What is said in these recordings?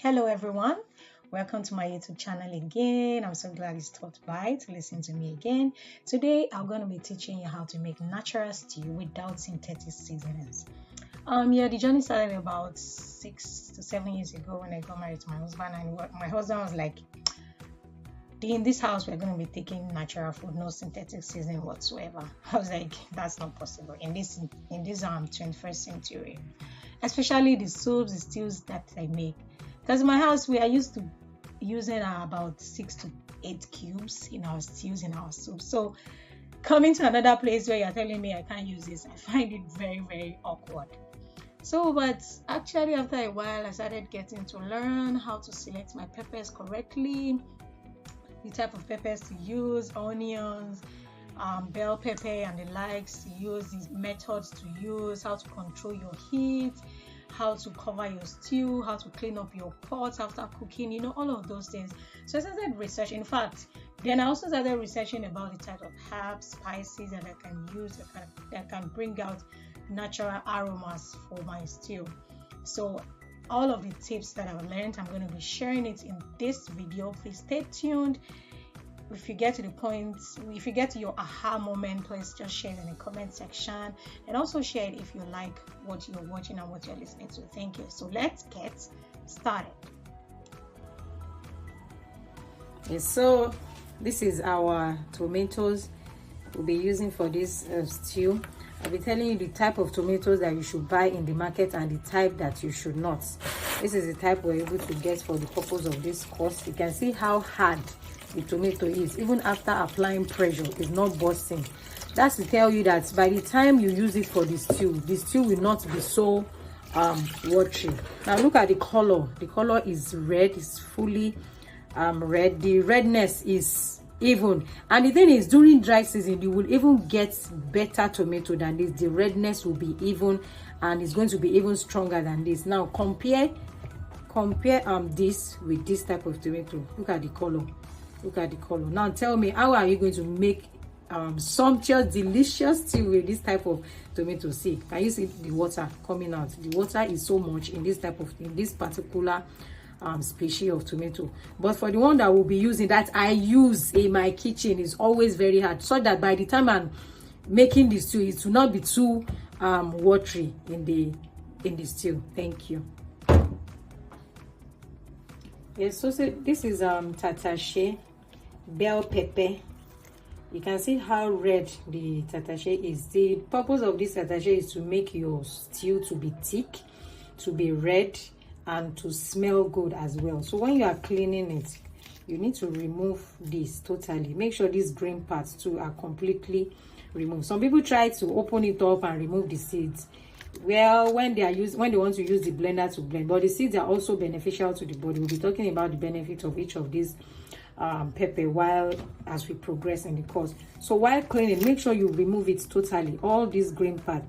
Hello everyone, welcome to my YouTube channel again. I'm so glad you stopped by to listen to me again. Today I'm going to be teaching you how to make natural stew without synthetic seasonings. The journey started about 6 to 7 years ago when I got married to my husband, and my husband was like, in this house we're going to be taking natural food, no synthetic seasoning whatsoever. I was like, that's not possible in this 21st century, especially the soups, the stews that I make. Because in my house, we are used to using about 6 to 8 cubes in our stews, in our soup. So coming to another place where you're telling me I can't use this, I find it very, very awkward. But actually after a while, I started getting to learn how to select my peppers correctly, the type of peppers to use, onions, bell pepper and the likes to use, these methods to use, how to control your heat, how to cover your stew, how to clean up your pots after cooking, all of those things. So I started researching. In fact, then I also started researching about the type of herbs, spices that I can use that can bring out natural aromas for my stew. So all of the tips that I've learned, I'm going to be sharing it in this video. Please stay tuned. If you get to the point, if you get to your aha moment, please just share it in the comment section, and also share it if you like what you're watching and what you're listening to. Thank you. So let's get started. Yes, so this is our tomatoes we'll be using for this stew. I'll be telling you the type of tomatoes that you should buy in the market and the type that you should not. This is the type we're able to get for the purpose of this course. You can see how hard the tomato is. Even after applying pressure, it's not bursting. That's to tell you that by the time you use it for the stew will not be so watery. Now look at the color. The color is red. It's fully red. The redness is even, and the thing is, during dry season you will even get better tomato than this. The redness will be even, and it's going to be even stronger than this. Now compare this with this type of tomato. Look at the color. Look at the color. Now tell me, how are you going to make sumptuous, delicious stew with this type of tomato? See, can you see the water coming out? The water is so much in this particular species of tomato. But for the one that we'll be using, that I use in my kitchen, is always very hard, so that by the time I'm making the stew, it will not be too watery in the stew. Thank you. Yes, so this is tatashe bell pepper. You can see how red the tatashe is. The purpose of this tatashe is to make your stew to be thick, to be red, and to smell good as well. So when you are cleaning it, you need to remove this totally. Make sure these green parts too are completely removed. Some people try to open it up and remove the seeds. Well, when they want to use the blender to blend, but the seeds are also beneficial to the body. We'll be talking about the benefits of each of these pepper as we progress in the course. So while cleaning, make sure you remove it totally, all these green part.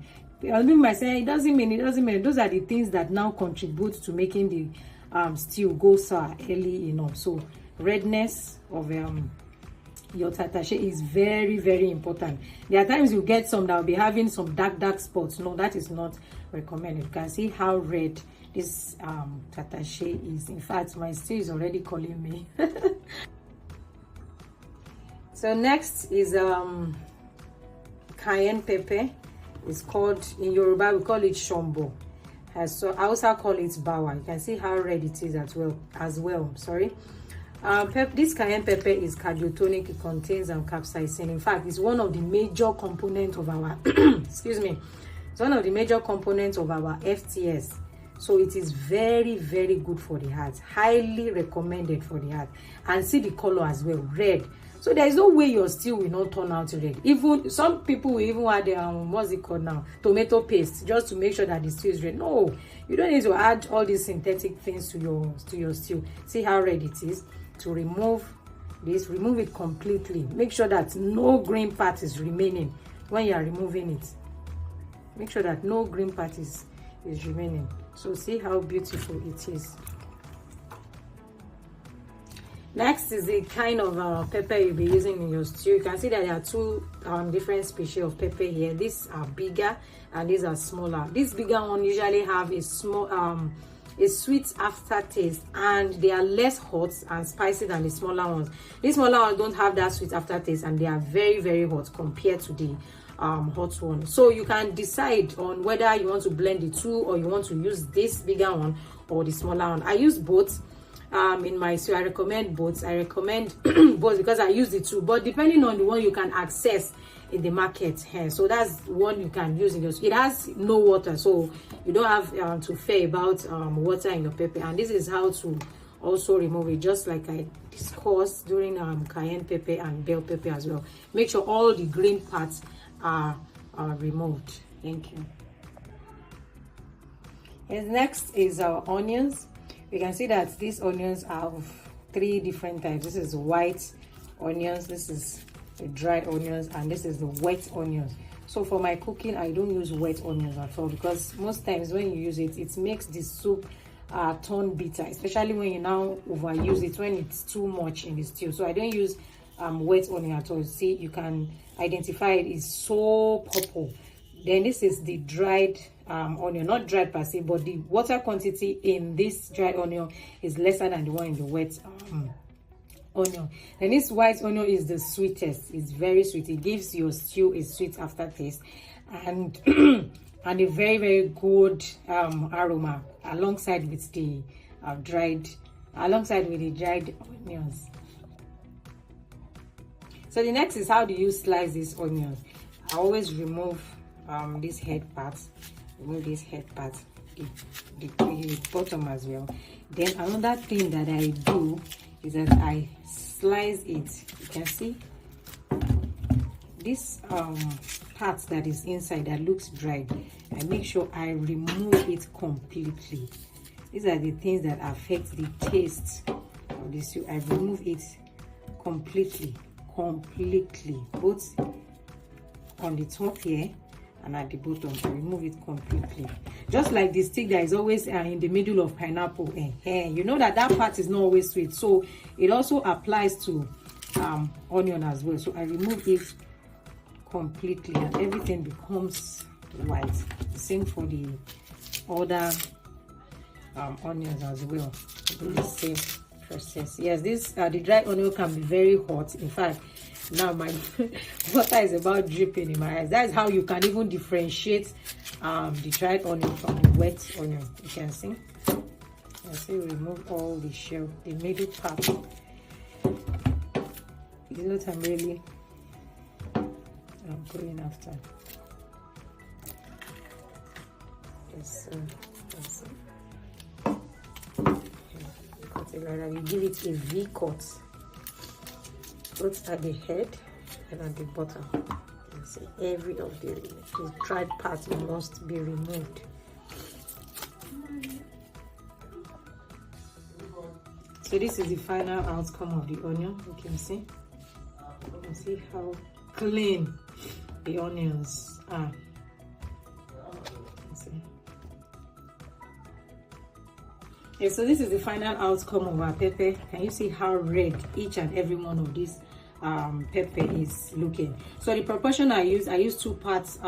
I might say it doesn't mean. Those are the things that now contribute to making the stew go sour early enough. So redness of your tatashe is very, very important. There are times you get some that will be having some dark spots. No, that is not recommended. You can see how red this tatashe is. In fact, my stew is already calling me. So next is cayenne pepper. It's called, in Yoruba we call it shombo. So I also call it bawa. You can see how red it is as well. Sorry. This cayenne pepper is cardiotonic. It contains capsaicin. In fact, it's one of the major components of our excuse me. It's one of the major components of our FTS. So it is very, very good for the heart. Highly recommended for the heart. And see the color as well, red. So there is no way your stew will not turn out red. Even some people will even add what's it called now, tomato paste, just to make sure that the stew is red. No, you don't need to add all these synthetic things to your stew. See how red it is. To remove this, remove it completely. Make sure that no green part is remaining when you are removing it. Make sure that no green part is remaining. So see how beautiful it is. Next is the kind of pepper you'll be using in your stew. You can see that there are two different species of pepper here. These are bigger and these are smaller. This bigger one usually have a small a sweet aftertaste, and they are less hot and spicy than the smaller ones. These smaller ones don't have that sweet aftertaste, and they are very, very hot compared to the hot one. So you can decide on whether you want to blend the two, or you want to use this bigger one or the smaller one. I use both in my, so I recommend both. I recommend both because I use the two, but depending on the one you can access in the market here, so that's one you can use in your, it has no water, so you don't have to fear about water in your pepper. And this is how to also remove it, just like I discussed during cayenne pepper and bell pepper as well. Make sure all the green parts are removed. Thank you. And next is our onions. You can see that these onions are of 3 different types. This is white onions, this is the dried onions, and this is the wet onions. So for my cooking, I don't use wet onions at all, because most times when you use it, it makes the soup turn bitter, especially when you now overuse it, when it's too much in the stew. So I don't use wet onion at all. See, you can identify it is so purple. Then this is the dried onion, not dried per se, but the water quantity in this dried onion is lesser than the one in the wet onion. Then this white onion is the sweetest. It's very sweet. It gives your stew a sweet aftertaste, and and a very, very good aroma alongside with the dried onions. So the next is, how do you slice these onions? I always remove this head part, remove this head part, the bottom as well. Then another thing that I do is that I slice it. You can see this part that is inside that looks dried. I make sure I remove it completely. These are the things that affect the taste of this stew. I remove it completely, both on the top here and at the bottom. I remove it completely, just like the stick that is always in the middle of pineapple. You know that part is not always sweet, so it also applies to onion as well. So I remove it completely, and everything becomes white. The same for the other onions as well. Do the same process. Yes, this the dried onion can be very hot. In fact, now my water is about dripping in my eyes. That's how you can even differentiate the dried onion from the wet onion. You can see. Remove all the shell, the middle part. You know what I'm really going after. Yes, cut it like that. You give it a V cut, both at the head and at the bottom. You see, every of the dried part must be removed. So this is the final outcome of the onion. You can see how clean the onions are. Okay, so this is the final outcome of our pepper. Can you see how red each and every one of these pepper is looking? So the proportion I use 2 parts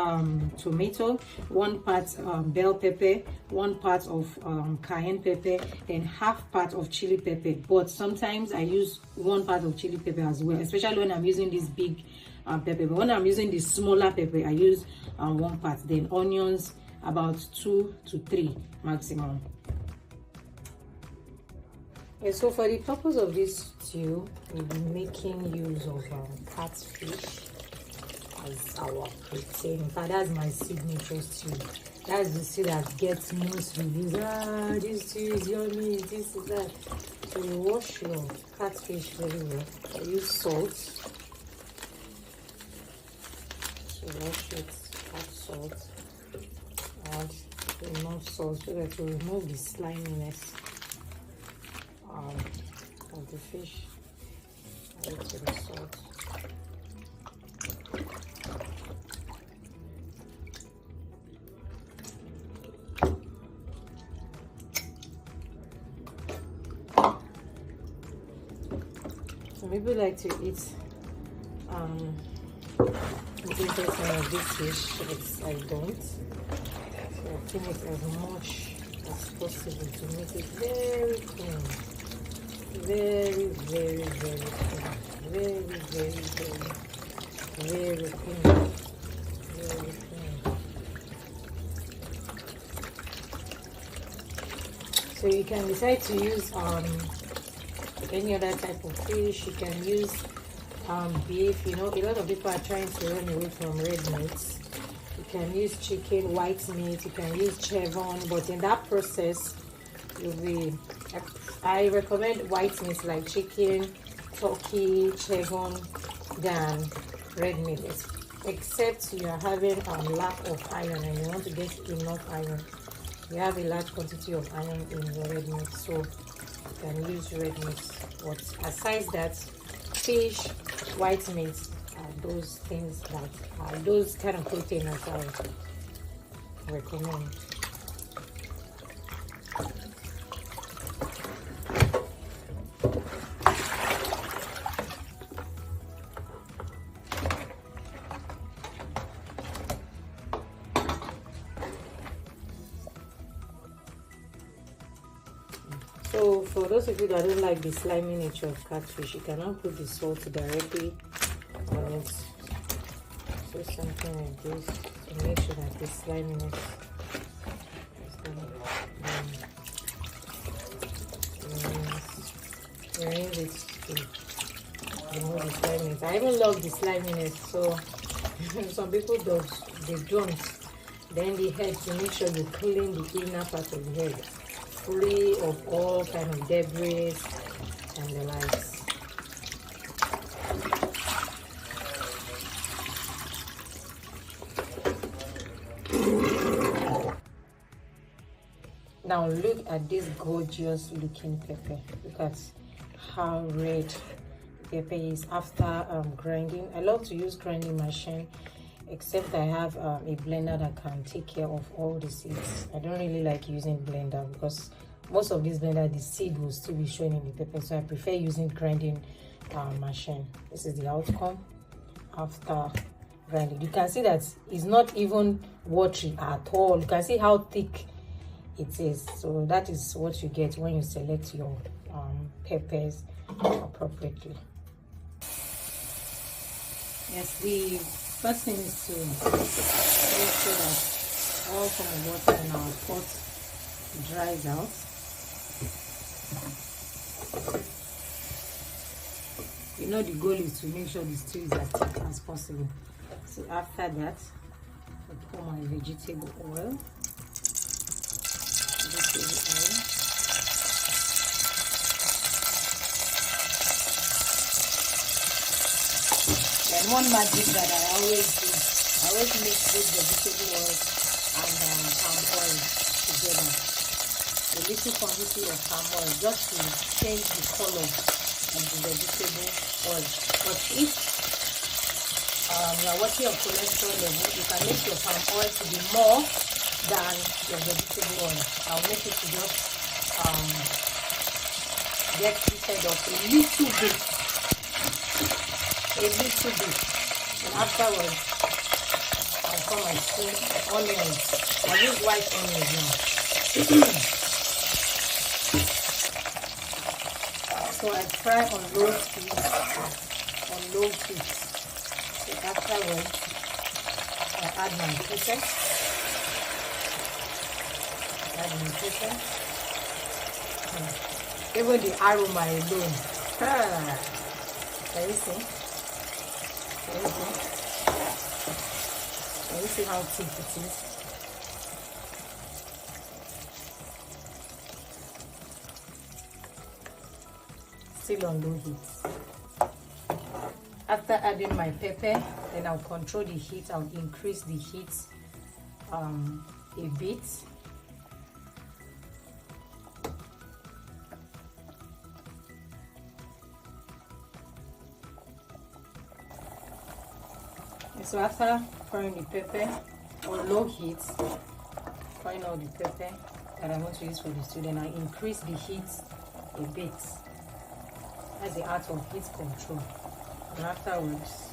tomato, 1 part bell pepper, 1 part of cayenne pepper, then half part of chili pepper. But sometimes I use 1 part of chili pepper as well, especially when I'm using this big pepper. But when I'm using the smaller pepper, I use 1 part. Then onions, about 2 to 3 maximum. And so for the purpose of this stew, we'll be making use of catfish as our protein. In fact, that's my signature stew. That's the stew that gets most reviews. This stew is yummy, this is that. So you wash your catfish very well. I use salt. So wash it, add salt, add enough salt so that you remove the sliminess of the fish. Add it to the salt. Some people like to eat this fish, but I don't. So I think it as much as possible to make it very clean. Very, very, very clean. Very, very, very, very clean. Very clean. So you can decide to use any other type of fish. You can use beef. You know, a lot of people are trying to run away from red meats. You can use chicken, white meat. You can use chevron, but in that process, I recommend white meat like chicken, turkey, chevron than red meat, except you are having a lack of iron and you want to get enough iron. You have a large quantity of iron in your red meat, so you can use red meat. But aside that, fish, white meat are those things that are those kind of protein that I recommend. So for those of you that don't like the slimy nature of catfish, you cannot put the salt directly on it. So something like this to make sure that the sliminess rinse it to remove the sliminess. I even love the sliminess, so some people don't. Then the head, to make sure you clean the inner part of the head, free of all kind of debris and the likes. Now look at this gorgeous looking pepper. Look at how red pepper is after grinding. I love to use grinding machine, except I have a blender that can take care of all the seeds. I don't really like using blender because most of this blender, the seed will still be showing in the pepper, so I prefer using grinding machine. This is the outcome after grinding. You can see that it's not even watery at all. You can see how thick it is. So that is what you get when you select your peppers appropriately. Yes, the first thing is to make sure that all from the water in our pot dries out. You know, the goal is to make sure the stew is as thick as possible. So after that, I pour my vegetable oil. And one magic that I always do, I always mix this vegetable oil and palm oil together. A little quantity of palm oil just to change the color of the vegetable oil. But if you are watching your cholesterol level, you can make your palm oil to be more than your vegetable oil. I'll make it to just get heated up a little bit. And afterwards I pour my onions. I use white onions now. So I fry on low heat. So afterwards I add my pepper. Even the aroma alone. Can you see? Can you see how thick it is? Still on low heat. After adding my pepper, then I'll control the heat. I'll increase the heat a bit. So after frying the pepper on low heat, frying all the pepper that I want to use for the stew, then I increase the heat a bit. That's the art of heat control. And afterwards,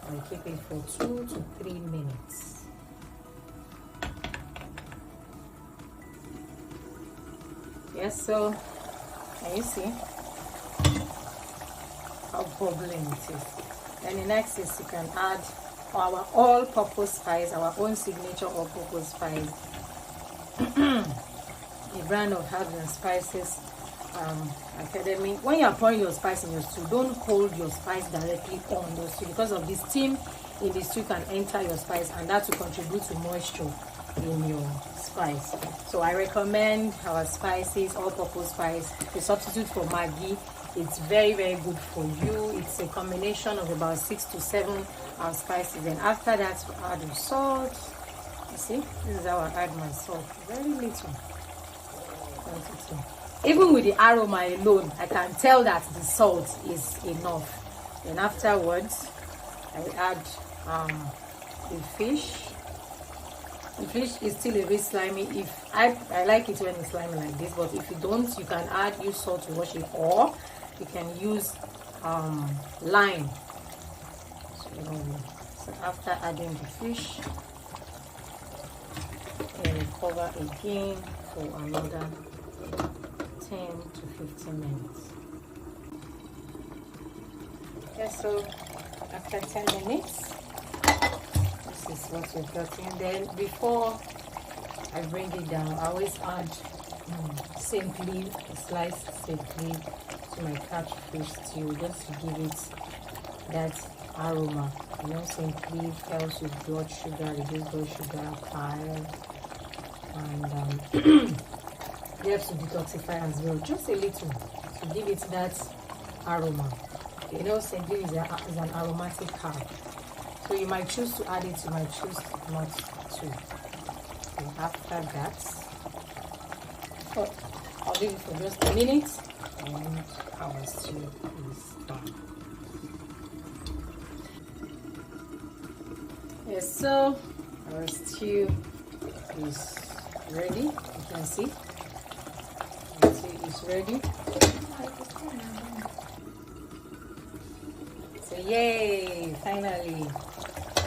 I keep it for 2 to 3 minutes. Yes, so can you see how bubbling it is? Then the next is you can add our all-purpose spice, our own signature all-purpose spice, the brand of herbs and spices academy. When you are pouring your spice in your stew, don't hold your spice directly on your stew, because of the steam in the stew can enter your spice, and that will contribute to moisture in your spice. So I recommend our spices, all-purpose spice, a substitute for Maggi. It's very, very good for you. It's a combination of about 6 to 7 spices. And after that, add the salt. You see, this is how I add my salt. Very little. Even with the aroma alone, I can tell that the salt is enough. Then afterwards, I add the fish. The fish is still a bit slimy. If I like it when it's slimy like this, but if you don't, you can use salt to wash it, or you can use lime. So after adding the fish, cover again for another 10 to 15 minutes. Okay, so after 10 minutes, this is what we've got in. Then before I bring it down, I always add simply sliced simply to my catfish stew, just to give it that aroma. You know, simply helps with blood sugar, reduce blood sugar, iron, and helps to detoxify as well, just a little, to give it that aroma. You know, simply is an aromatic herb, so you might choose to add it, you might choose not to. So after that, I'll leave it for just a minute, and our stew is done. Yes, so our stew is ready. You can see. It's ready. So yay, finally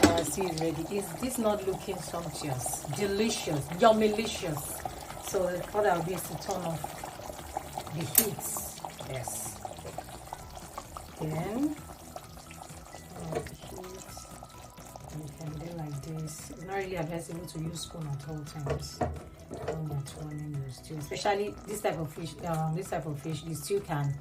our stew is ready. Is this not looking sumptuous, delicious, yummylicious? So what I'll do is to turn off the heat. Yes. Then the heat, and you can do like this. It's not really advisable to use spoon at all times when you're turning your stew, especially this type of fish. The stew can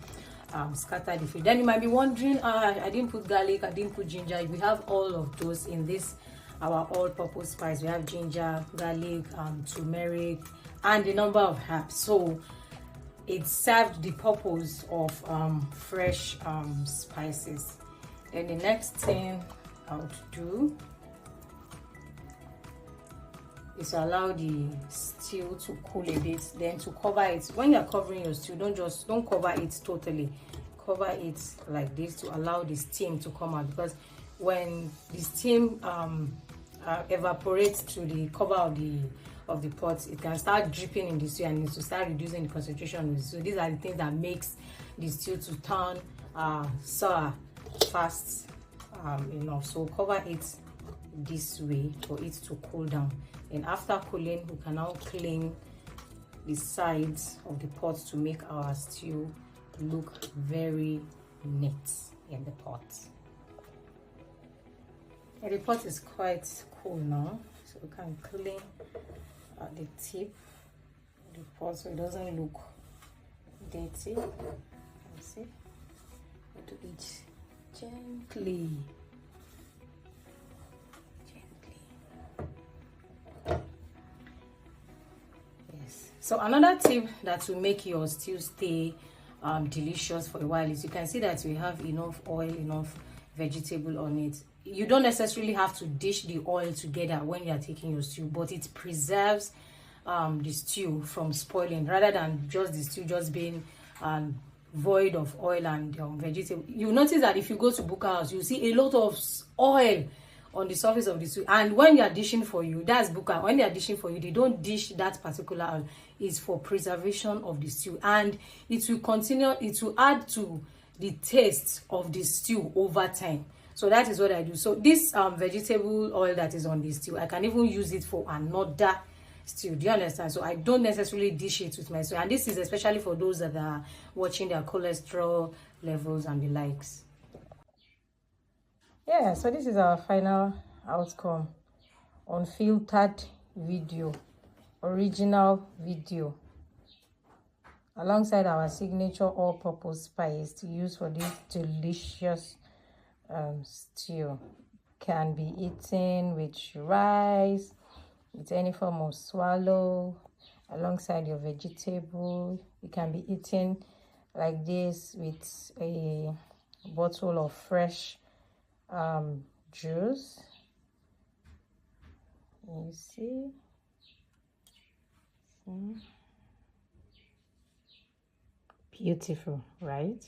scatter the fish. Then you might be wondering, I didn't put garlic, I didn't put ginger. We have all of those in this our all-purpose spice. We have ginger, garlic, turmeric, and a number of herbs. So it served the purpose of fresh spices. Then the next thing I would do is allow the stew to cool a bit, then to cover it. When you're covering your stew, don't cover it totally. Cover it like this to allow the steam to come out, because when the steam evaporates through the cover of the pot, it can start dripping in the stew, and it will start reducing the concentration of the stew. These are the things that makes the stew to turn sour fast enough. So cover it this way for it to cool down, and after cooling, we can now clean the sides of the pot to make our stew look very neat in the pot. And the pot is quite cool now, so we can clean the tip of the pot so it doesn't look dirty. You see, do it gently. Yes. So another tip that will make your stew stay delicious for a while is, you can see that we have enough oil, enough vegetable on it. You don't necessarily have to dish the oil together when you are taking your stew, but it preserves the stew from spoiling, rather than just the stew just being void of oil and vegetable. You notice that if you go to Buka House, you see a lot of oil on the surface of the stew, and when you are dishing for you, that's Buka. When they are dishing for you, they don't dish that particular oil. It's for preservation of the stew, and it will continue. It will add to the taste of the stew over time. So that is what I do. So this vegetable oil that is on this stew, I can even use it for another stew. Do you understand? So I don't necessarily dish it with my stew, and this is especially for those that are watching their cholesterol levels and the likes. Yeah, so this is our final outcome. Unfiltered video, original video, alongside our signature all-purpose spice to use for this delicious stew. Can be eaten with rice, with any form of swallow, alongside your vegetable. It can be eaten like this with a bottle of fresh juice. You see? Beautiful, right?